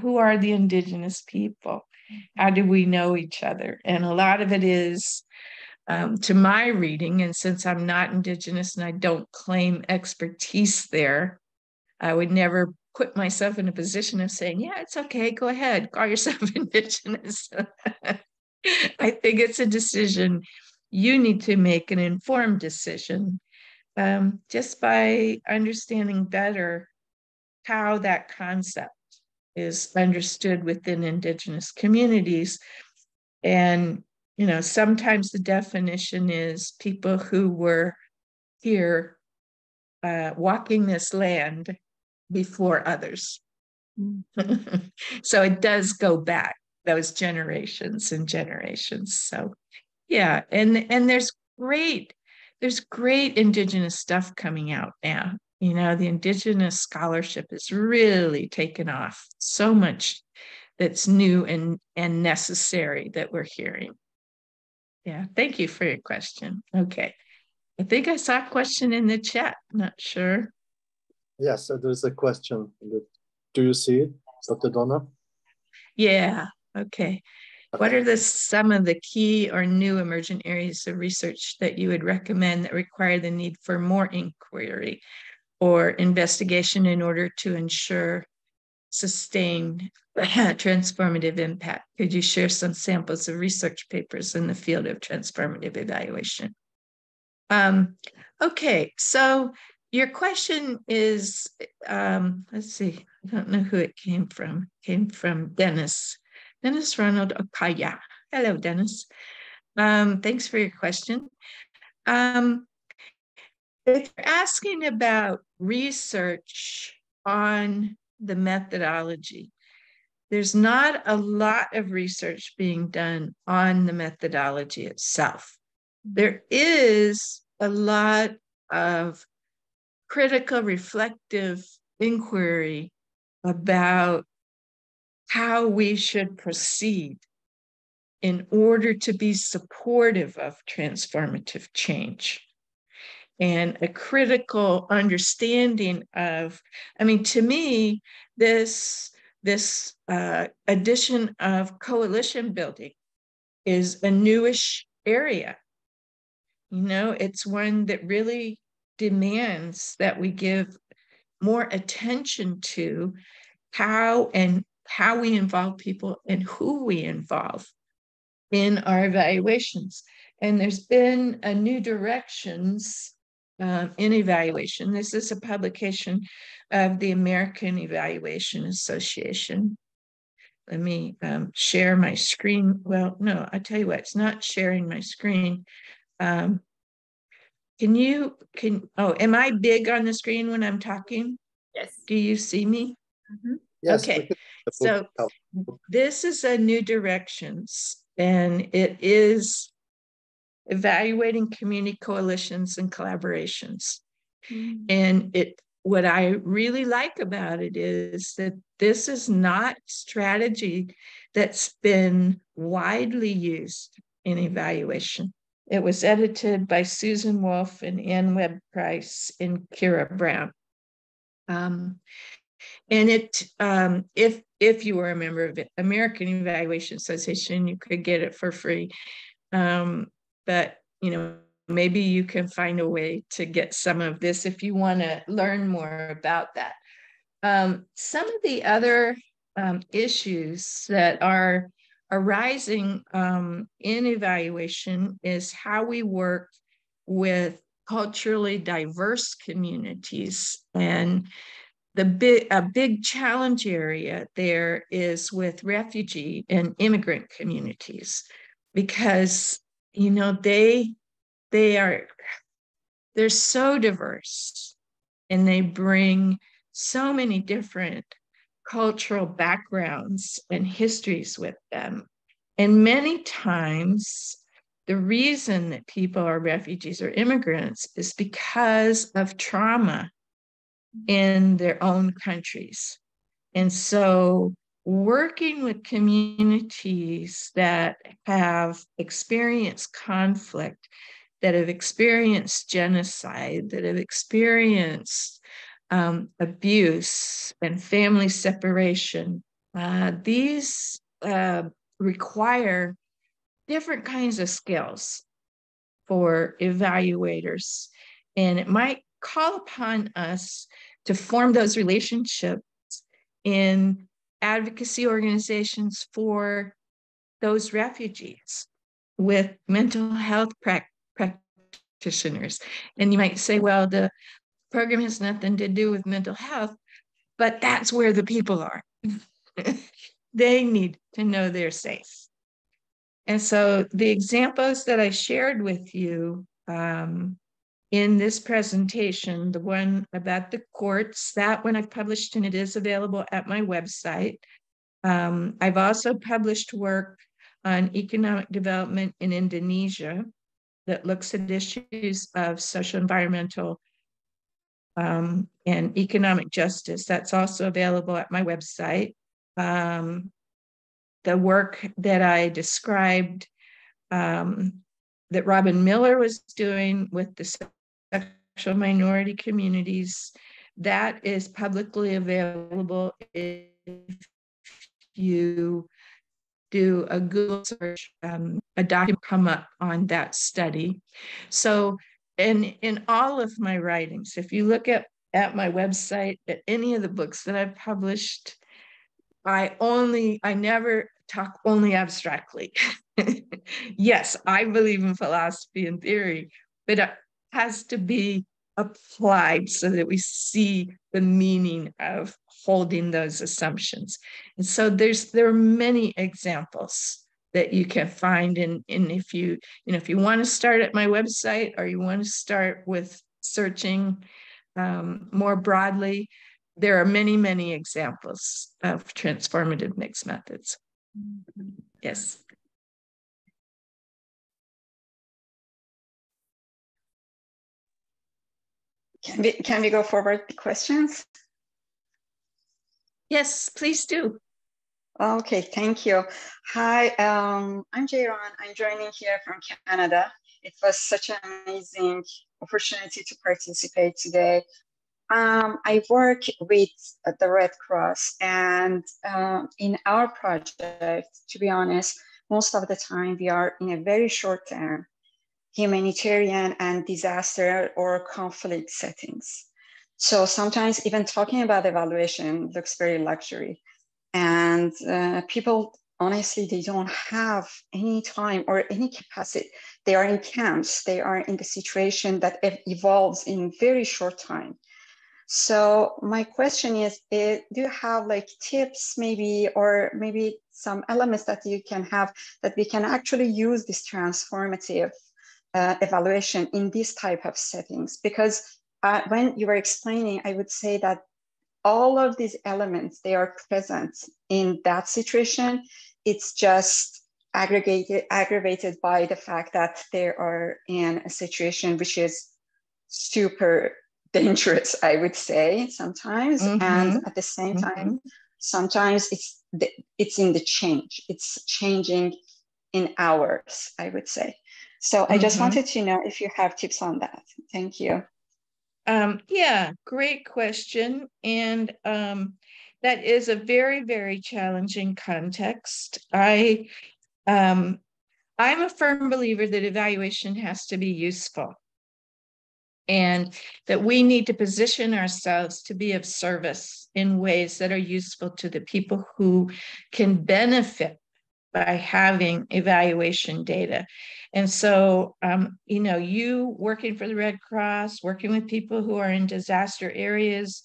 who are the indigenous people? How do we know each other? And a lot of it is, to my reading, and since I'm not indigenous and I don't claim expertise there, I would never put myself in a position of saying, yeah, it's okay, go ahead, call yourself indigenous. I think it's a decision you need to make, an informed decision, just by understanding better how that concept is understood within indigenous communities. And, you know, sometimes the definition is people who were here walking this land before others. Mm-hmm. So it does go back those generations and generations. So yeah, and there's great indigenous stuff coming out now. You know, the indigenous scholarship is really taken off. So much that's new and necessary that we're hearing. Yeah, thank you for your question. Okay. I think I saw a question in the chat. Not sure. Yes, so there's a question. Do you see it, Dr. Donna? Yeah, okay. What are some of the key or new emergent areas of research that you would recommend that require the need for more inquiry or investigation in order to ensure sustained transformative impact? Could you share some samples of research papers in the field of transformative evaluation? Okay, so your question is, let's see, I don't know who it came from. It came from Dennis Ronald Okaya. Hello, Dennis. Thanks for your question. If you're asking about research on the methodology, there's not a lot of research being done on the methodology itself. There is a lot of critical, reflective inquiry about how we should proceed in order to be supportive of transformative change. And a critical understanding of, I mean, to me, this addition of coalition building is a newish area. You know, it's one that really demands that we give more attention to how we involve people and who we involve in our evaluations. And there's been a new directions in evaluation. This is a publication of the American Evaluation Association. Let me share my screen. Well, no, I tell you what, it's not sharing my screen. Am I big on the screen when I'm talking? Yes. Do you see me? Mm-hmm. Yes. Okay. So this is a new directions, and it is evaluating community coalitions and collaborations. Mm-hmm. And what I really like about it is that this is not strategy that's been widely used in evaluation. It was edited by Susan Wolf and Ann Webb Price and Kira Brown. And if you were a member of the American Evaluation Association, you could get it for free. But, you know, maybe you can find a way to get some of this if you want to learn more about that. Some of the other issues that are arising in evaluation is how we work with culturally diverse communities. And a big challenge area there is with refugee and immigrant communities, because, you know, they're so diverse and they bring so many different cultural backgrounds and histories with them. And many times the reason that people are refugees or immigrants is because of trauma in their own countries. And so working with communities that have experienced conflict, that have experienced genocide, that have experienced abuse and family separation. These require different kinds of skills for evaluators, and it might call upon us to form those relationships in advocacy organizations for those refugees with mental health practitioners. And you might say, well, the program has nothing to do with mental health, but that's where the people are. They need to know they're safe. And so the examples that I shared with you in this presentation, the one about the courts, that one I've published and it is available at my website. I've also published work on economic development in Indonesia that looks at issues of social, environmental, and economic justice. That's also available at my website. The work that I described that Robin Miller was doing with the sexual minority communities, that is publicly available if you do a Google search, a document come up on that study. So in all of my writings, if you look at my website, at any of the books that I've published, I never talk only abstractly. Yes, I believe in philosophy and theory, but it has to be applied so that we see the meaning of holding those assumptions. And so there are many examples that you can find. And if you want to start at my website, or you want to start with searching more broadly, there are many, many examples of transformative mixed methods. Yes. Can we go forward to questions? Yes, please do. Okay, thank you. Hi, I'm Jayron. I'm joining here from Canada. It was such an amazing opportunity to participate today. I work with the Red Cross, and in our project, to be honest, most of the time we are in a very short-term humanitarian and disaster or conflict settings. So sometimes even talking about evaluation looks very luxury. And people, honestly, they don't have any time or any capacity. They are in camps. They are in the situation that evolves in very short time. So my question is, do you have like tips maybe, or maybe some elements that you can have that we can actually use this transformative evaluation in this type of settings? Because when you were explaining, I would say that all of these elements, they are present in that situation. It's just aggravated by the fact that they are in a situation which is super dangerous, I would say, sometimes. And at the same time, sometimes it's in the change. It's changing in hours, I would say. So I just wanted to know if you have tips on that. Thank you. Yeah, great question. And that is a very, very challenging context. I'm a firm believer that evaluation has to be useful, and that we need to position ourselves to be of service in ways that are useful to the people who can benefit by having evaluation data. And so, you working for the Red Cross, working with people who are in disaster areas,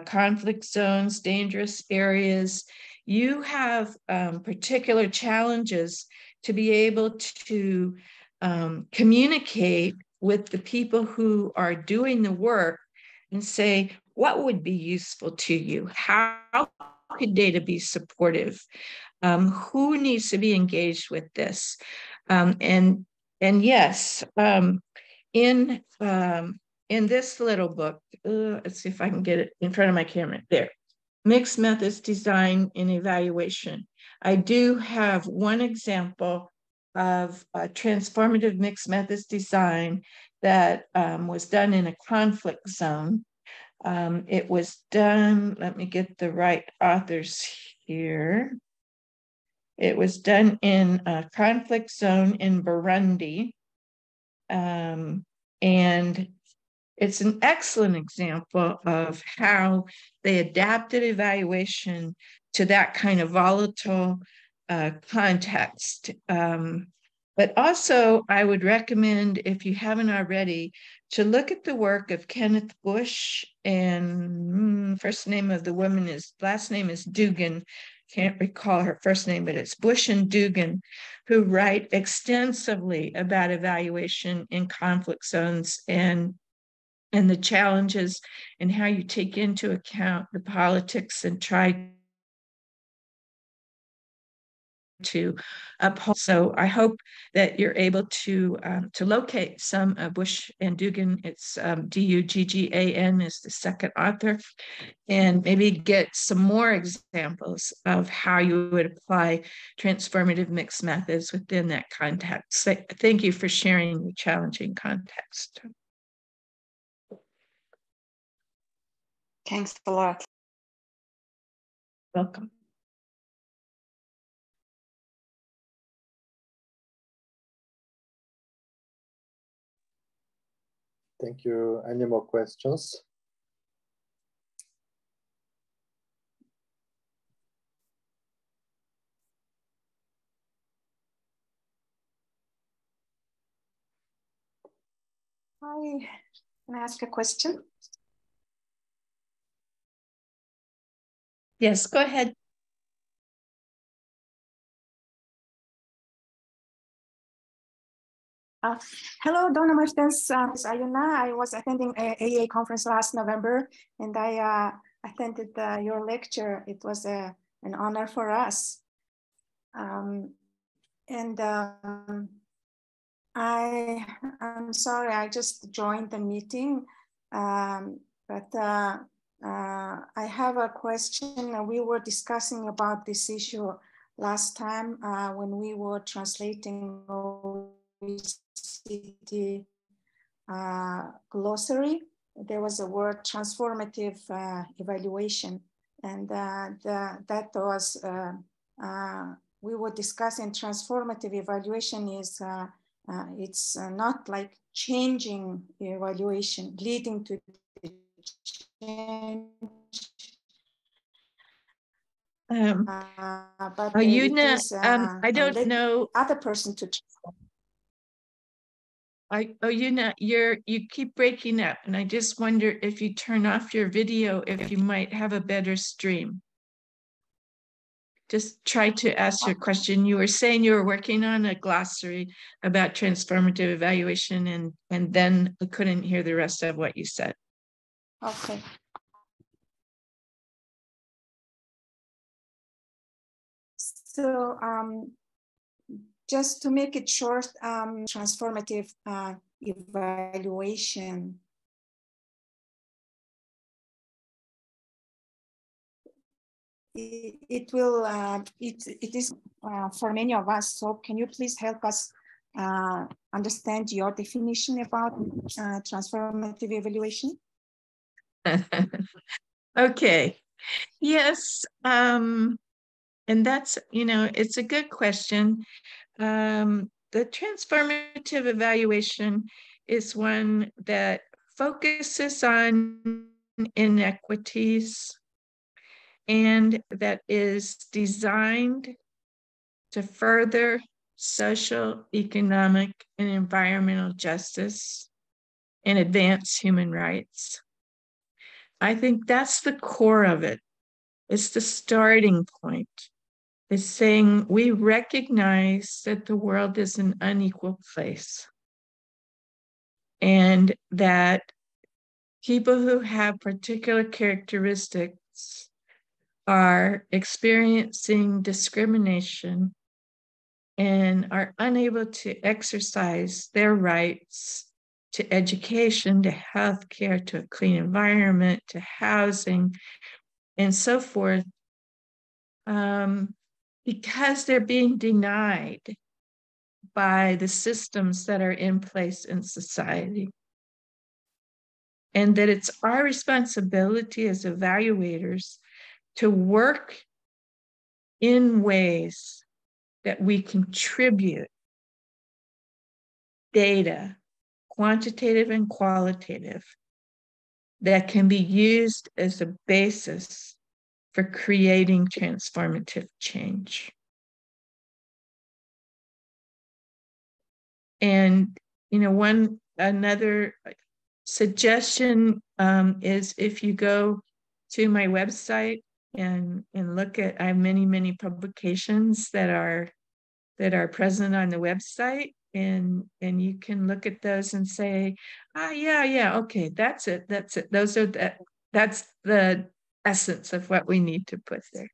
conflict zones, dangerous areas, you have particular challenges to be able to communicate with the people who are doing the work and say, what would be useful to you? How could data be supportive? Who needs to be engaged with this? And yes, in this little book, let's see if I can get it in front of my camera. There, Mixed Methods Design and Evaluation. I do have one example of a transformative mixed methods design that was done in a conflict zone. It was done, let me get the right authors here. It was done in a conflict zone in Burundi. And it's an excellent example of how they adapted evaluation to that kind of volatile context. But also, I would recommend, if you haven't already, to look at the work of Kenneth Bush, and last name is Dugan. Can't recall her first name, but it's Bush and Dugan, who write extensively about evaluation in conflict zones and the challenges and how you take into account the politics and try to uphold. So I hope that you're able to locate some Bush and Dugan. It's Duggan is the second author, and maybe get some more examples of how you would apply transformative mixed methods within that context. Thank you for sharing your challenging context. Thanks a lot. Welcome. Thank you. Any more questions? Can I ask a question? Yes, go ahead. Hello, Donna, Mertens. Ayuna. I was attending a AA conference last November, and I attended your lecture. It was an honor for us. I'm sorry, I just joined the meeting, but I have a question. We were discussing about this issue last time when we were translating OECD glossary. There was a word transformative evaluation, and that was we were discussing transformative evaluation is it's not like changing evaluation, leading to change. But Ayuna, I don't know. Other person to. Ayuna, you keep breaking up, and I just wonder if you turn off your video, if you might have a better stream. Just try to ask your question. You were saying you were working on a glossary about transformative evaluation, and then I couldn't hear the rest of what you said. Okay. So just to make it short, transformative evaluation. It is for many of us. So can you please help us understand your definition about transformative evaluation? Okay. Yes. And that's, it's a good question. The transformative evaluation is one that focuses on inequities and that is designed to further social, economic, and environmental justice and advance human rights. I think that's the core of it. It's the starting point. It's saying we recognize that the world is an unequal place and that people who have particular characteristics are experiencing discrimination and are unable to exercise their rights to education, to healthcare, to a clean environment, to housing, and so forth, because they're being denied by the systems that are in place in society. and that it's our responsibility as evaluators to work in ways that we contribute data, quantitative and qualitative, that can be used as a basis for creating transformative change. And, you know, another suggestion is if you go to my website and look at, I have many publications that are present on the website, and you can look at those and say, yeah, okay, that's it. That's the essence of what we need to put there.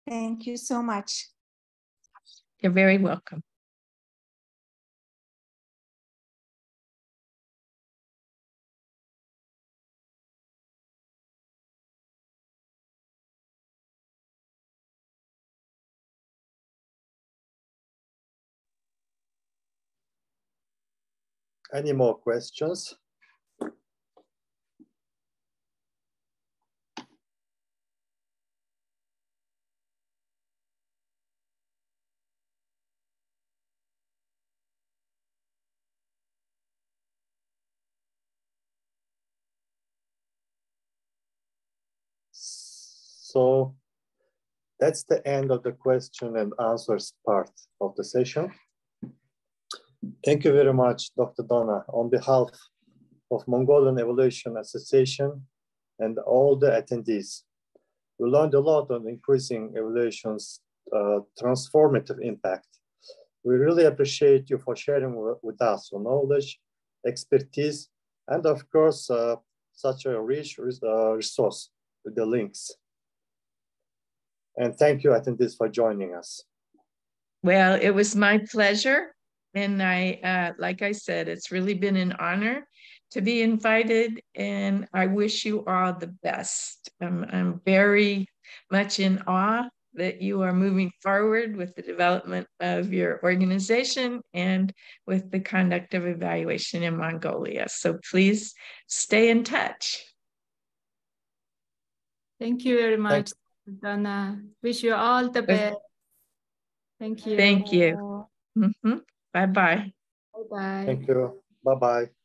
Thank you so much. You're very welcome. Any more questions? So that's the end of the question and answers part of the session. Thank you very much, Dr. Donna, on behalf of Mongolian Evaluation Association and all the attendees. We learned a lot on increasing evaluation's transformative impact. We really appreciate you for sharing with us your knowledge, expertise, and of course, such a rich resource with the links. And thank you, attendees, for joining us. Well, it was my pleasure. And like I said, it's really been an honor to be invited, and I wish you all the best. I'm very much in awe that you are moving forward with the development of your organization and with the conduct of evaluation in Mongolia. So please stay in touch. Thank you very much, Donna. Wish you all the best. Thank you. Thank you. Bye-bye. Bye-bye. Thank you. Bye-bye.